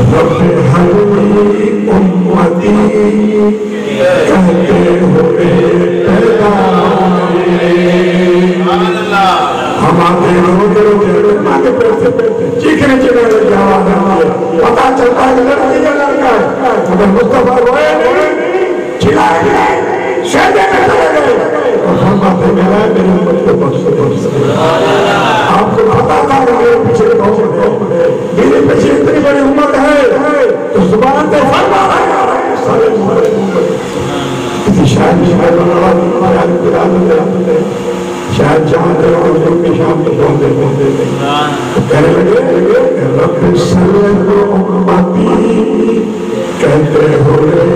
رب حلی امتی کہتے ہوئے پیدا ہم آتے روتے مانگے پیڑتے چیخنے چلے کی آواز آتی ہے پتا چلتا ہے کہ لڑکی یا لڑکا ہے مگر مصطفیٰ روئے نہیں چلائے گئے شہدے میں چلے گئے اور فرماتے میرا میری امت کو بخش آپ کو پتا تھا کہ میرے پیچھے بہت ہے میرے پیچھے اتنی بڑی امت ہے تو زبان پہ فرما ہے سارے امت کسی شاید شاید جہاں دے اور جو کی شام کو پہنچ دے تو کہنے لگے رب صلی امتی کہتے ہوئے